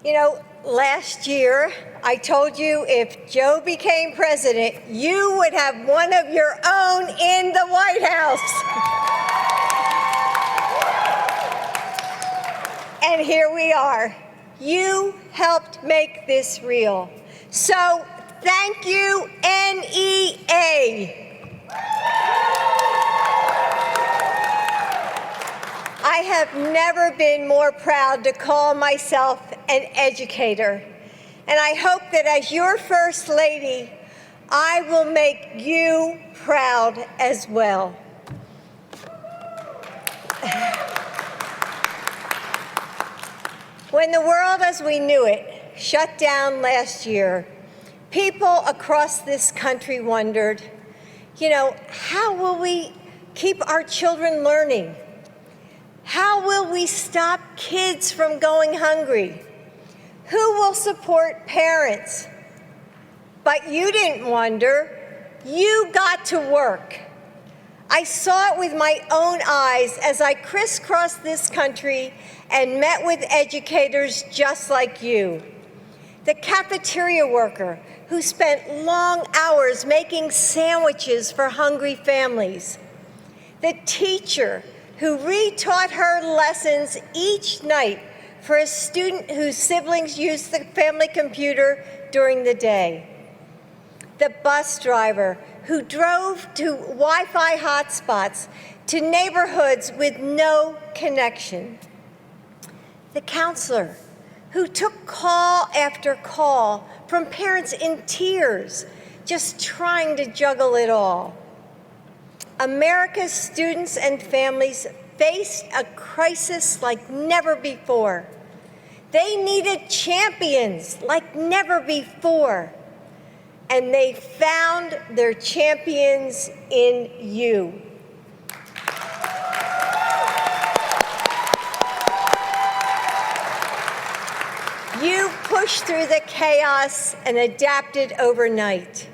You know, last year, I told you if Joe became president, you would have one of your own in the White House. And here we are. You helped make this real. So thank you, NEA. I have never been more proud to call myself an educator. And I hope that as your First Lady, I will make you proud as well. When the world as we knew it shut down last year, people across this country wondered, how will we keep our children learning? How will we stop kids from going hungry? Who will support parents? But you didn't wonder. You got to work. I saw it with my own eyes as I crisscrossed this country and met with educators just like you. The cafeteria worker who spent long hours making sandwiches for hungry families. The teacher who retaught her lessons each night for a student whose siblings used the family computer during the day. The bus driver who drove to Wi-Fi hotspots to neighborhoods with no connection. The counselor who took call after call from parents in tears, just trying to juggle it all. America's students and families faced a crisis like never before. They needed champions like never before. And they found their champions in you. You pushed through the chaos and adapted overnight.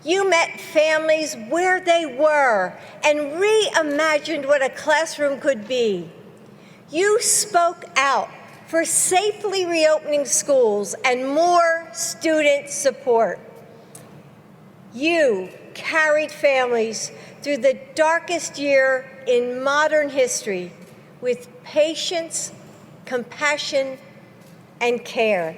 You met families where they were and reimagined what a classroom could be. You spoke out for safely reopening schools and more student support. You carried families through the darkest year in modern history with patience, compassion, and care.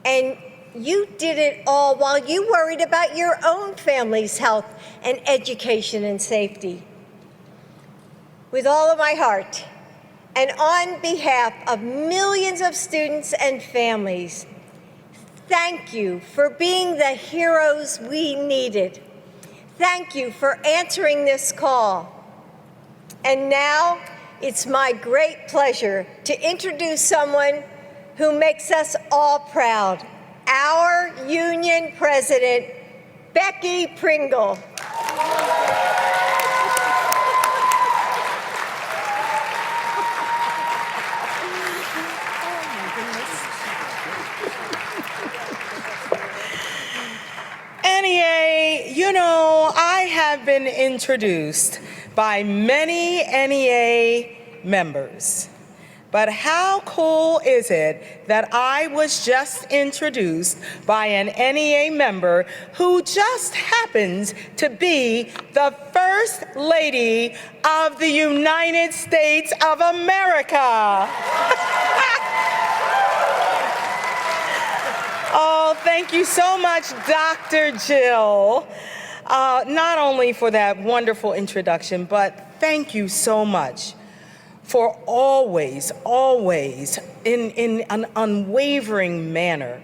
And you did it all while you worried about your own family's health and education and safety. With all of my heart, and on behalf of millions of students and families, thank you for being the heroes we needed. Thank you for answering this call. And now, it's my great pleasure to introduce someone who makes us all proud, our union president, Becky Pringle. NEA, I have been introduced by many NEA members. But how cool is it that I was just introduced by an NEA member who just happens to be the First Lady of the United States of America. Oh, thank you so much, Dr. Jill. Not only for that wonderful introduction, but thank you so much for always, in an unwavering manner,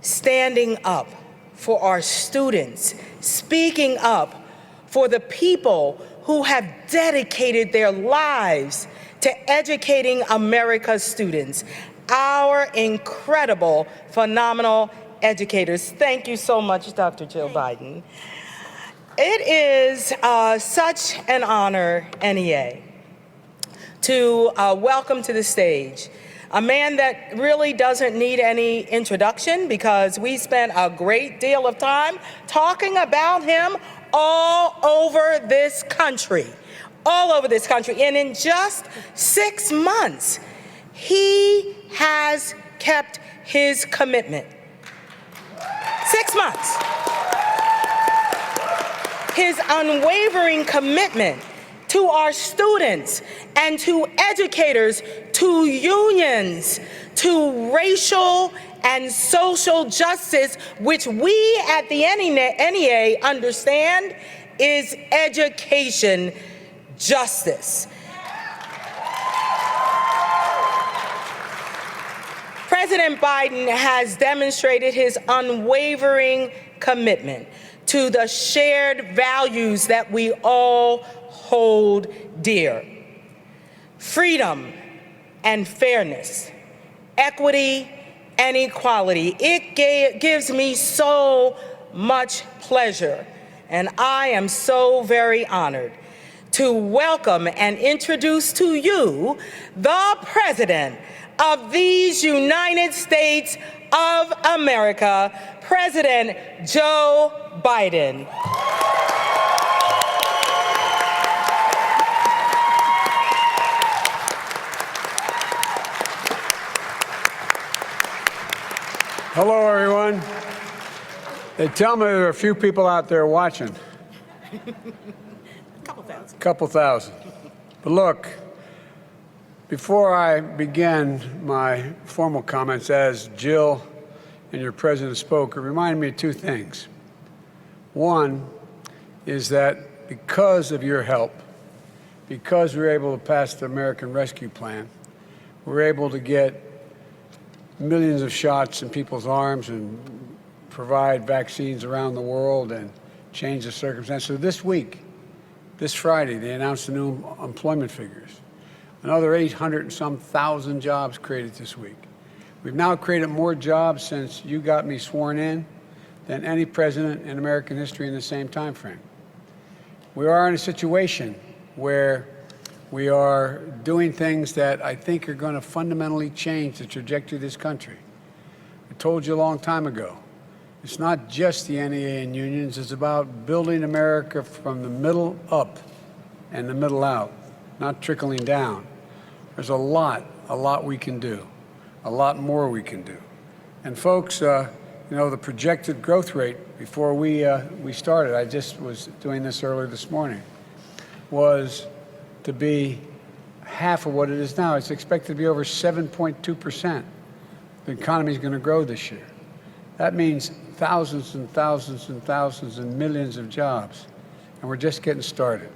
standing up for our students, speaking up for the people who have dedicated their lives to educating America's students, our incredible, phenomenal educators. Thank you so much, Dr. Jill Biden. It is such an honor, NEA, to welcome to the stage a man that really doesn't need any introduction because we spent a great deal of time talking about him all over this country. And in just 6 months, he has kept his commitment. 6 months. His unwavering commitment to our students and to educators, to unions, to racial and social justice, which we at the NEA understand is education justice. President Biden has demonstrated his unwavering commitment to the shared values that we all hold dear: freedom and fairness, equity and equality. It gives me so much pleasure, and I am so very honored to welcome and introduce to you the President of these United States of America, President Joe Biden. Hello, everyone. They tell me there are a few people out there watching. Couple thousand. But look, before I begin my formal comments, as Jill and your president spoke, it reminded me of two things. One is that because of your help, because we were able to pass the American Rescue Plan, we were able to get millions of shots in people's arms and provide vaccines around the world and change the circumstances. So this week, this Friday, they announced the new employment figures. Another 800 and some thousand jobs created this week. We've now created more jobs since you got me sworn in than any president in American history in the same time frame. We are in a situation where we are doing things that I think are going to fundamentally change the trajectory of this country. I told you a long time ago, it's not just the NEA and unions, it's about building America from the middle up and the middle out, not trickling down. There's a lot we can do, a lot more we can do. And folks, you know, the projected growth rate before we started, I just was doing this earlier this morning, was to be half of what it is now. It's expected to be over 7.2%. The economy is going to grow this year. That means thousands and thousands and thousands and millions of jobs, and we're just getting started.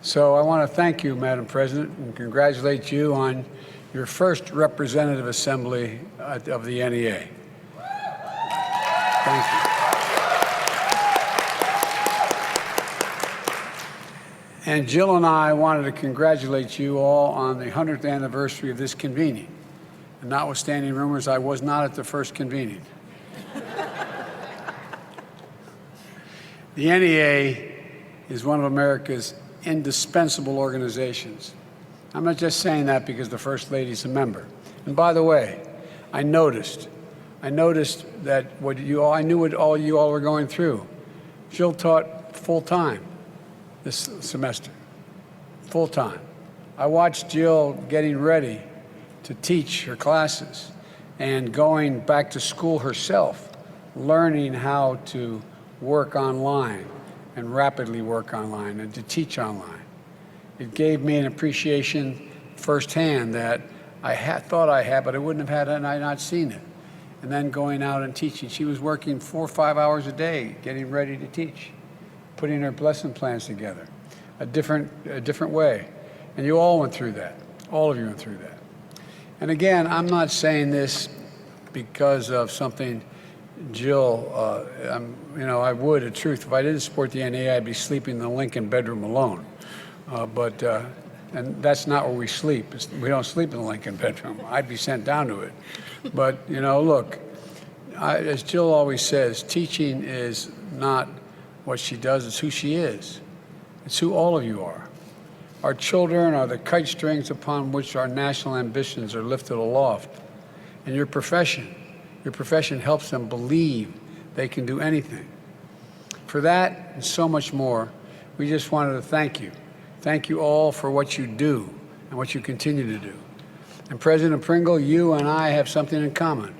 So I want to thank you, Madam President, and congratulate you on your first representative assembly of the NEA. Thank you. And Jill and I wanted to congratulate you all on the 100th anniversary of this convening. And notwithstanding rumors, I was not at the first convening. The NEA is one of America's indispensable organizations. I'm not just saying that because the First Lady's a member. And by the way, I noticed that I knew what all you all were going through. Jill taught full-time this semester, full-time. I watched Jill getting ready to teach her classes and going back to school herself, learning how to work online and rapidly work online and to teach online. It gave me an appreciation firsthand that I thought I had, but I wouldn't have had had I not seen it. And then going out and teaching. She was working 4 or 5 hours a day getting ready to teach, putting her lesson plans together, a different way. And you all went through that. All of you went through that. And again, I'm not saying this because of something Jill, I would, in truth, if I didn't support the NEA, I'd be sleeping in the Lincoln bedroom alone. And that's not where we sleep. We don't sleep in the Lincoln bedroom. I'd be sent down to it. But, you know, look, as Jill always says, teaching is not what she does, it's who she is. It's who all of you are. Our children are the kite strings upon which our national ambitions are lifted aloft. And your profession helps them believe they can do anything. For that and so much more, we just wanted to thank you. Thank you all for what you do and what you continue to do. And President Pringle, you and I have something in common.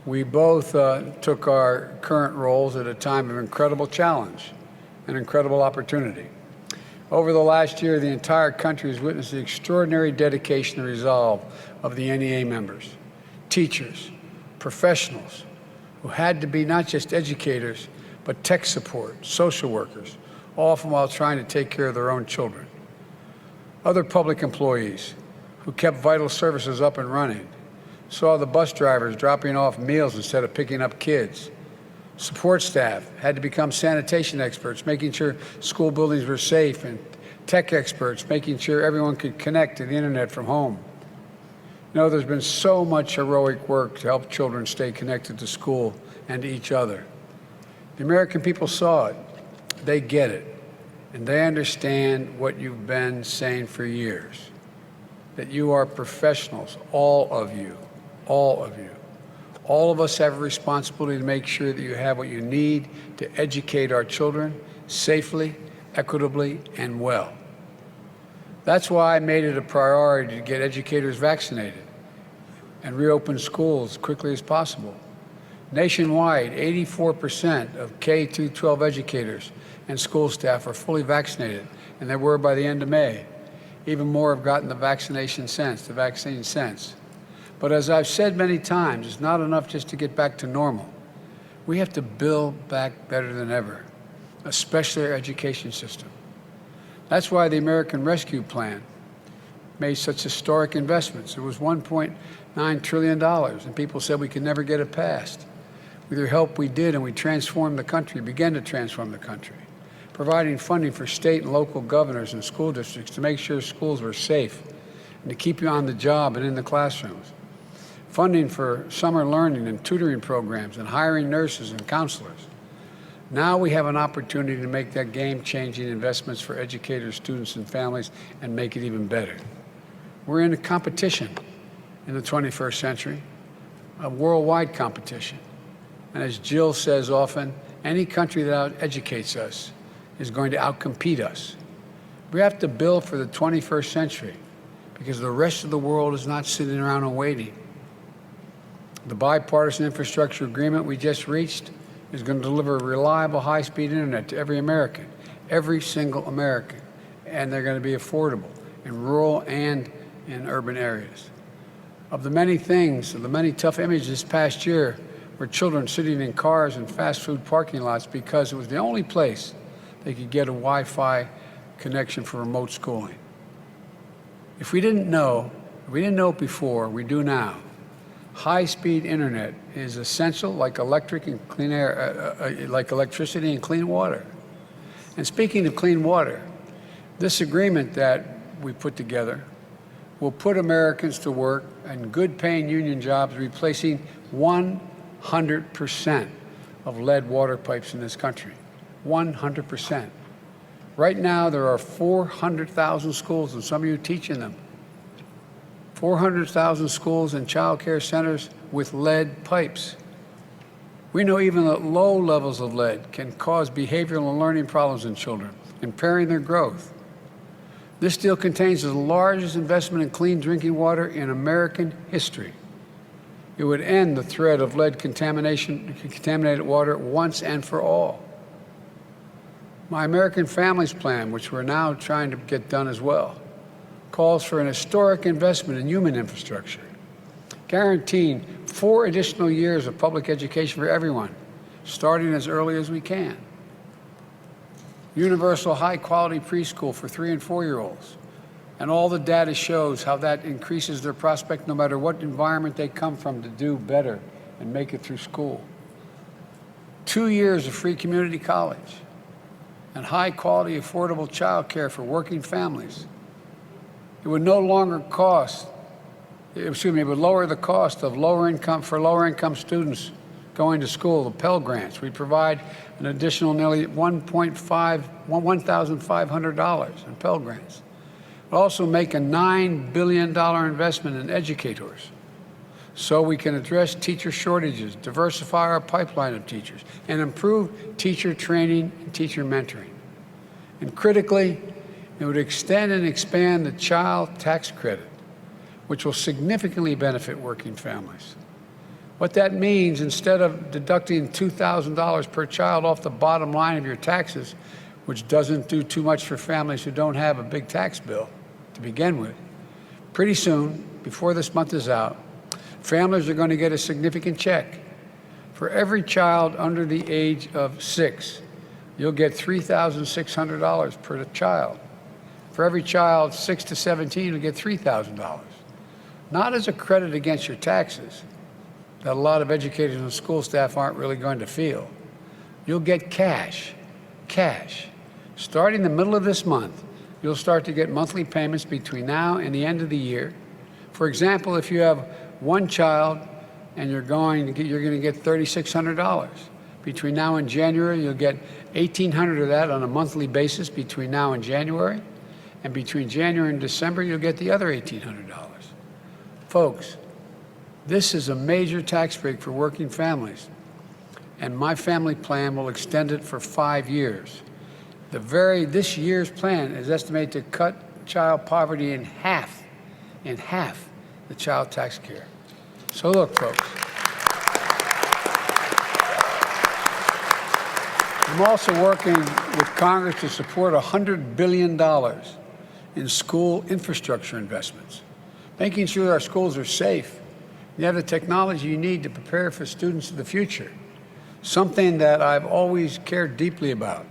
We both took our current roles at a time of incredible challenge and incredible opportunity. Over the last year, the entire country has witnessed the extraordinary dedication and resolve of the NEA members, teachers, professionals, who had to be not just educators, but tech support, social workers, often while trying to take care of their own children. Other public employees who kept vital services up and running, saw the bus drivers dropping off meals instead of picking up kids. Support staff had to become sanitation experts, making sure school buildings were safe, and tech experts, making sure everyone could connect to the internet from home. You know, there's been so much heroic work to help children stay connected to school and to each other. The American people saw it, they get it, and they understand what you've been saying for years, that you are professionals, all of you, all of you. All of us have a responsibility to make sure that you have what you need to educate our children safely, equitably, and well. That's why I made it a priority to get educators vaccinated and reopen schools as quickly as possible. Nationwide, 84% of K-12 educators and school staff are fully vaccinated, and they were by the end of May. Even more have gotten the vaccine sense. But as I've said many times, it's not enough just to get back to normal. We have to build back better than ever, especially our education system. That's why the American Rescue Plan made such historic investments. It was $1.9 trillion, and people said we could never get it passed. With your help, we did, and we transformed the country, began to transform the country, providing funding for state and local governors and school districts to make sure schools were safe and to keep you on the job and in the classrooms. Funding for summer learning and tutoring programs and hiring nurses and counselors. Now we have an opportunity to make that game-changing investments for educators, students, and families and make it even better. We're in a competition in the 21st century, a worldwide competition. And as Jill says often, any country that out-educates us is going to outcompete us. We have to build for the 21st century because the rest of the world is not sitting around and waiting. The bipartisan infrastructure agreement we just reached is going to deliver reliable high-speed internet to every American, every single American, and they're going to be affordable in rural and in urban areas. Of the many things, of the many tough images this past year were children sitting in cars and fast food parking lots because it was the only place they could get a Wi-Fi connection for remote schooling. If we didn't know it before, we do now. High-speed internet is essential, like electric and clean air, like electricity and clean water. And speaking of clean water, this agreement that we put together will put Americans to work in good-paying union jobs, replacing 100% of lead water pipes in this country. 100%. Right now, there are 400,000 schools, and some of you teach in them. 400,000 schools and child care centers with lead pipes. We know even that low levels of lead can cause behavioral and learning problems in children, impairing their growth. This deal contains the largest investment in clean drinking water in American history. It would end the threat of lead contaminated water once and for all. My American Families Plan, which we're now trying to get done as well, calls for an historic investment in human infrastructure, guaranteeing 4 additional years of public education for everyone, starting as early as we can. Universal high-quality preschool for 3- and 4-year-olds. And all the data shows how that increases their prospect no matter what environment they come from to do better and make it through school. 2 years of free community college and high-quality, affordable child care for working families. It would no longer cost, it would lower the cost of lower income students going to school, the Pell Grants. We provide an additional nearly $1,500 in Pell Grants. We'll also make a $9 billion investment in educators so we can address teacher shortages, diversify our pipeline of teachers, and improve teacher training and teacher mentoring. And critically, it would extend and expand the child tax credit, which will significantly benefit working families. What that means, instead of deducting $2,000 per child off the bottom line of your taxes, which doesn't do too much for families who don't have a big tax bill to begin with, pretty soon, before this month is out, families are going to get a significant check. For every child under the age of 6, you'll get $3,600 per child. For every child 6 to 17, you'll get $3,000. Not as a credit against your taxes that a lot of educators and school staff aren't really going to feel. You'll get cash. Starting the middle of this month, you'll start to get monthly payments between now and the end of the year. For example, if you have one child and you're going to get $3,600. Between now and January, you'll get $1,800 of that on a monthly basis between now and January. And between January and December, you'll get the other $1,800. Folks, this is a major tax break for working families. And my family plan will extend it for 5 years. This year's plan is estimated to cut child poverty in half, the child tax care. So look, folks, I'm also working with Congress to support $100 billion in school infrastructure investments, making sure our schools are safe. You have the technology you need to prepare for students of the future, something that I've always cared deeply about.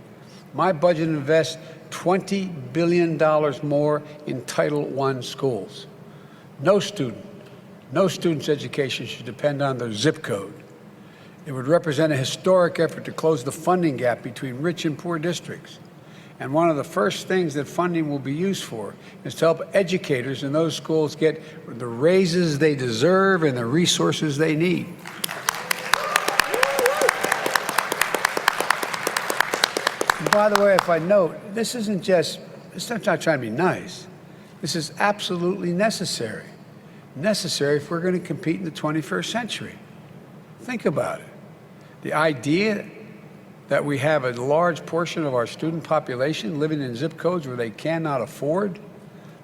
My budget invests $20 billion more in Title I schools. No student's education should depend on their zip code. It would represent a historic effort to close the funding gap between rich and poor districts. And one of the first things that funding will be used for is to help educators in those schools get the raises they deserve and the resources they need. And by the way, if I note, this isn't just, it's not trying to be nice. This is absolutely necessary. Necessary if we're going to compete in the 21st century. Think about it. The idea that we have a large portion of our student population living in zip codes where they cannot afford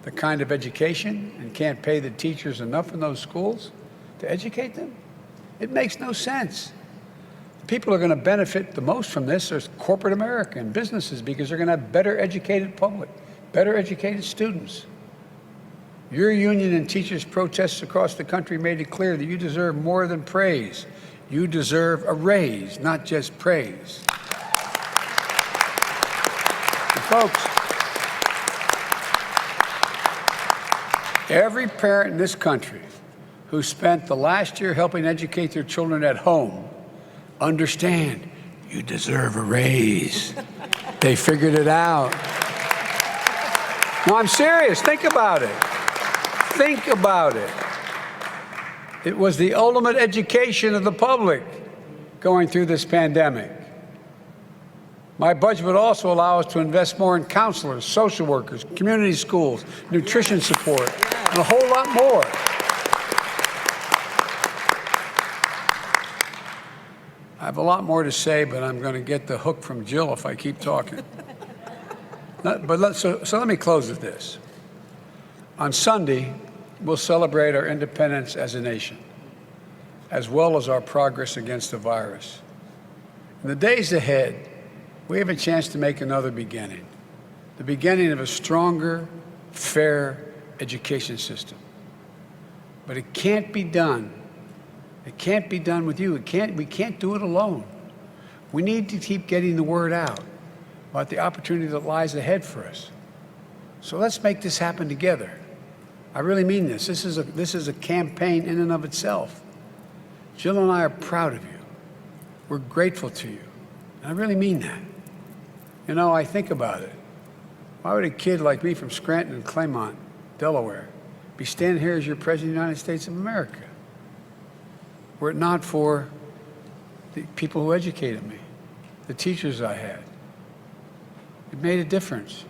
the kind of education and can't pay the teachers enough in those schools to educate them, it makes no sense. People are going to benefit the most from this are corporate America and businesses because they're going to have better educated public, better educated students. Your union and teachers' protests across the country made it clear that you deserve more than praise. You deserve a raise, not just praise. And folks, every parent in this country who spent the last year helping educate their children at home understand you deserve a raise. They figured it out. No, I'm serious. Think about it. Think about it. It was the ultimate education of the public going through this pandemic. My budget would also allow us to invest more in counselors, social workers, community schools, nutrition support, and a whole lot more. I have a lot more to say, but I'm going to get the hook from Jill if I keep talking. So let me close with this. On Sunday, we'll celebrate our independence as a nation, as well as our progress against the virus. In the days ahead, we have a chance to make another beginning, the beginning of a stronger, fair education system. But it can't be done. It can't be done with you. We can't do it alone. We need to keep getting the word out about the opportunity that lies ahead for us. So let's make this happen together. I really mean this. This is a campaign in and of itself. Jill and I are proud of you. We're grateful to you. And I really mean that. You know, I think about it. Why would a kid like me from Scranton and Claymont, Delaware, be standing here as your President of the United States of America? Were it not for the people who educated me, the teachers I had. It made a difference.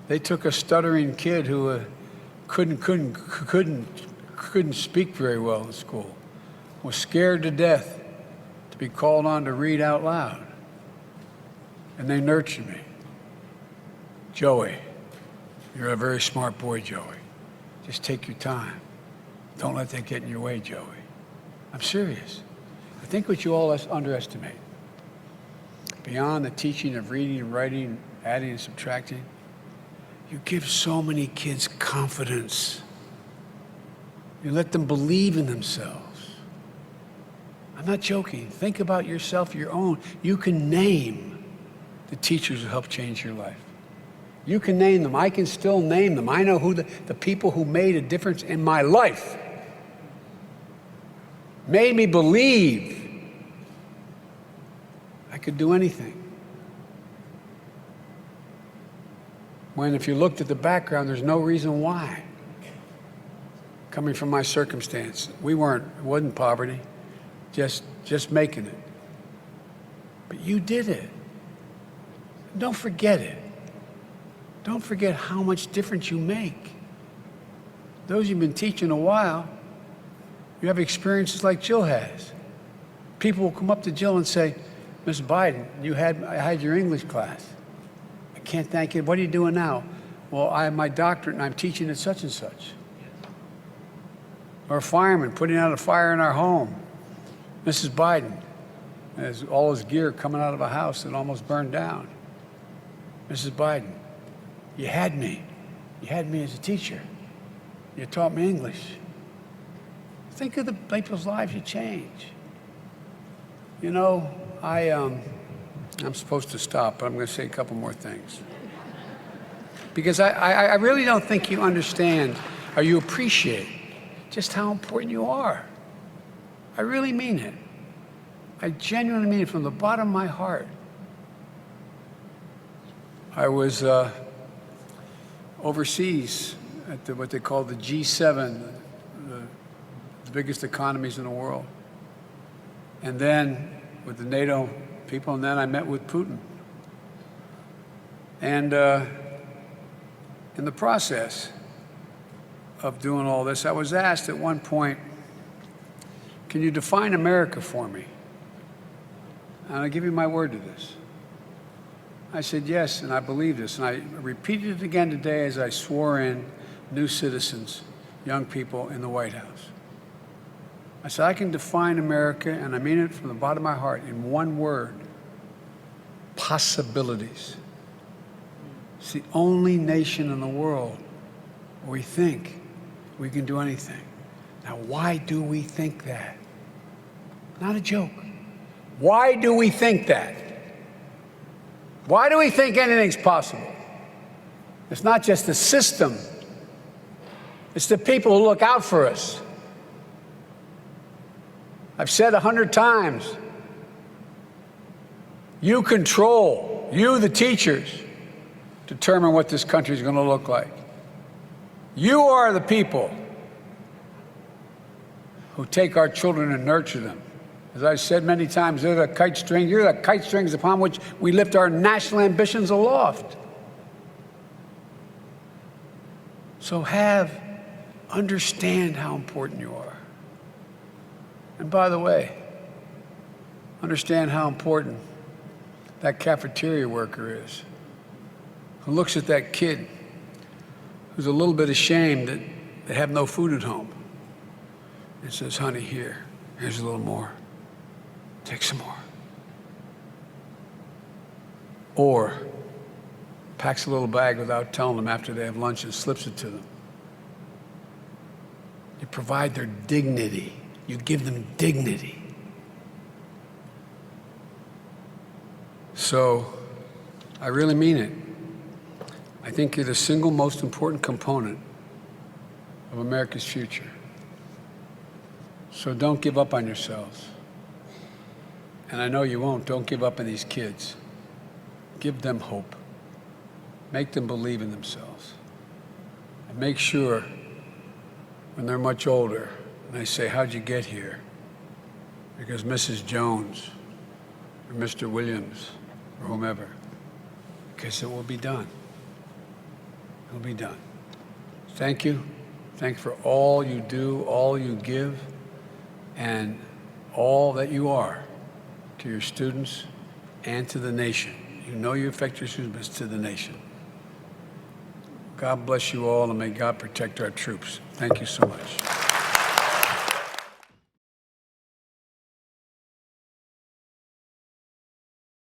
They took a stuttering kid who couldn't speak very well in school, was scared to death to be called on to read out loud. And they nurtured me. Joey, you're a very smart boy, Joey. Just take your time. Don't let that get in your way, Joey. I'm serious. I think what you all underestimate, beyond the teaching of reading and writing, adding and subtracting, you give so many kids confidence. You let them believe in themselves. I'm not joking. Think about yourself, your own. You can name the teachers who helped change your life. You can name them. I can still name them. I know who the people who made a difference in my life. Made me believe I could do anything. When if you looked at the background, there's no reason why. Coming from my circumstance, it wasn't poverty, just making it. But you did it. Don't forget it. Don't forget how much difference you make. Those you've been teaching a while, you have experiences like Jill has. People will come up to Jill and say, Ms. Biden, I had your English class. I can't thank you. What are you doing now? Well, I have my doctorate and I'm teaching at such and such. Or a fireman putting out a fire in our home. Mrs. Biden has all his gear coming out of a house that almost burned down. Mrs. Biden, you had me. You had me as a teacher. You taught me English. Think of the people's lives you change. You know, I'm supposed to stop, but I'm going to say a couple more things. Because I really don't think you understand or you appreciate just how important you are. I really mean it. I genuinely mean it from the bottom of my heart. I was overseas at what they call the G7, the biggest economies in the world. And then with the NATO people, and then I met with Putin. And in the process of doing all this, I was asked at one point, can you define America for me? And I'll give you my word to this. I said yes, and I believe this. And I repeated it again today as I swore in new citizens, young people in the White House. I said, I can define America, and I mean it from the bottom of my heart, in one word: possibilities. It's the only nation in the world where we think we can do anything. Now, why do we think that? Not a joke. Why do we think that? Why do we think anything's possible? It's not just the system. It's the people who look out for us. I've said 100 times, you control, you the teachers, determine what this country is going to look like. You are the people who take our children and nurture them. As I've said many times, they're the kite string. You're the kite strings upon which we lift our national ambitions aloft. So understand how important you are. And by the way, understand how important that cafeteria worker is, who looks at that kid who's a little bit ashamed that they have no food at home and says, honey, here's a little more. Take some more. Or packs a little bag without telling them after they have lunch and slips it to them. You provide their dignity. You give them dignity. So I really mean it. I think you're the single most important component of America's future. So don't give up on yourselves. And I know you won't. Don't give up on these kids. Give them hope. Make them believe in themselves. And make sure when they're much older, and they say, how'd you get here? Because Mrs. Jones or Mr. Williams or whomever, because it will be done. It will be done. Thank you. Thank you for all you do, all you give, and all that you are to your students and to the nation. You know you affect your students, but it's to the nation. God bless you all, and may God protect our troops. Thank you so much.